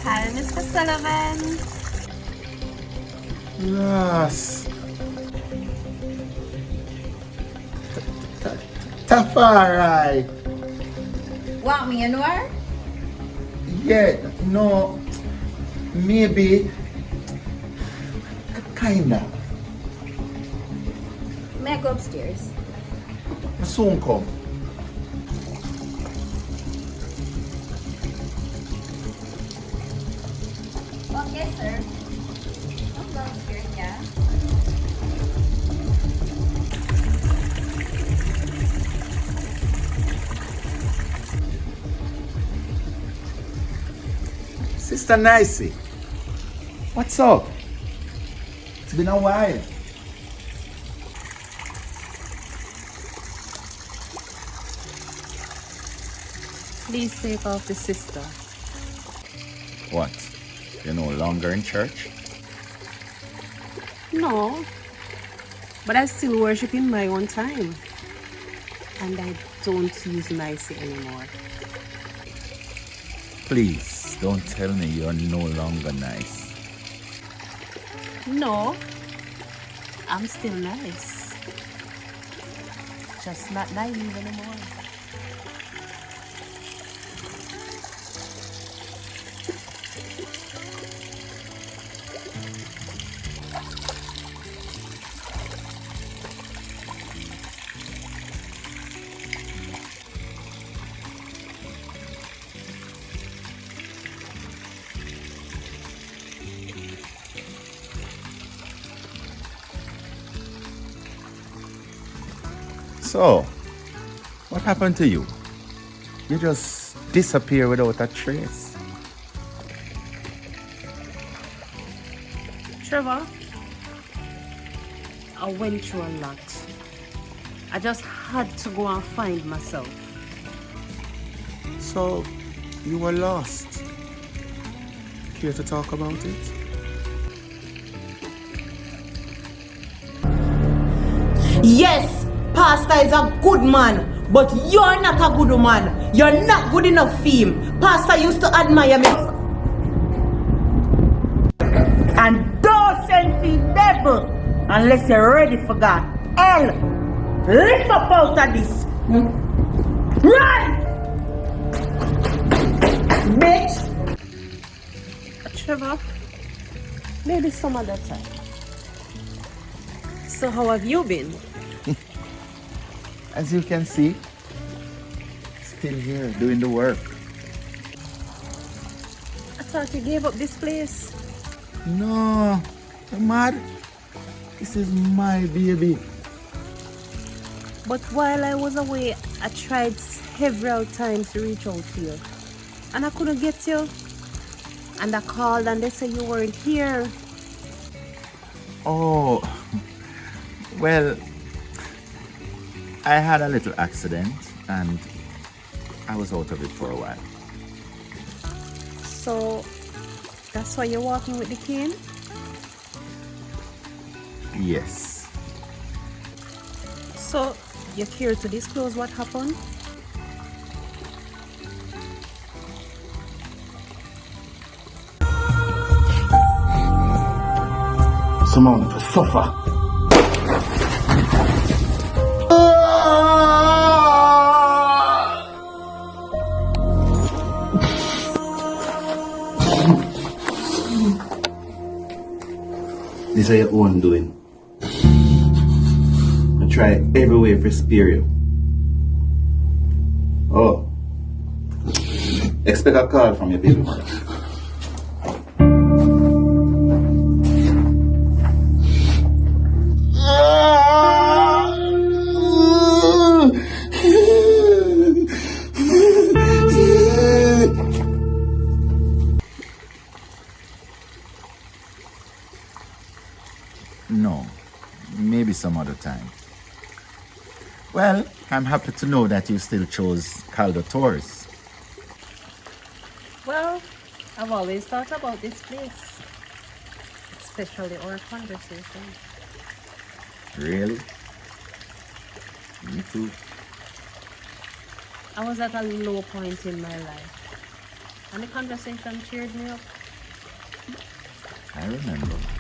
Hi, Mr. Sullivan. Yes. Tafari. Want me, Anwar? Yeah, no, maybe, kinda. May I go upstairs? Soon come. Okay, sir. I'll go upstairs, yeah. Sister Nicey, what's up? It's been a while. Please take off the sister. What? You're no longer in church? No, but I still worship in my own time. And I don't use Nicey anymore. Please, don't tell me you're no longer nice. No, I'm still nice. Just not naive anymore. So, what happened to you? You just disappear without a trace. Trevor, I went through a lot. I just had to go and find myself. So, you were lost. Care to talk about it? Yes, Pastor is a good man, but you're not a good man. You're not good enough for him. Pastor used to admire me. And don't send for the devil unless you're ready for God. Hell, lift up out of this. Run! Bitch! Trevor, maybe some other time. So how have you been? As you can see, still here doing the work. I thought you gave up this place. No, you're mad. This is my baby. But while I was away, I tried several times to reach out to you. And I couldn't get you. And I called and they said you weren't here. Oh, well, I had a little accident and I was out of it for a while. So that's why you're walking with the cane? Yes. So you care to disclose what happened? Someone to suffer. This is your own doing. I try every way to spare you. Oh. Expect a call from your baby mother. No, maybe some other time. Well, I'm happy to know that you still chose Caldo Tours. Well, I've always thought about this place. Especially our conversation. Really? Me too. I was at a low point in my life. And the conversation cheered me up. I remember.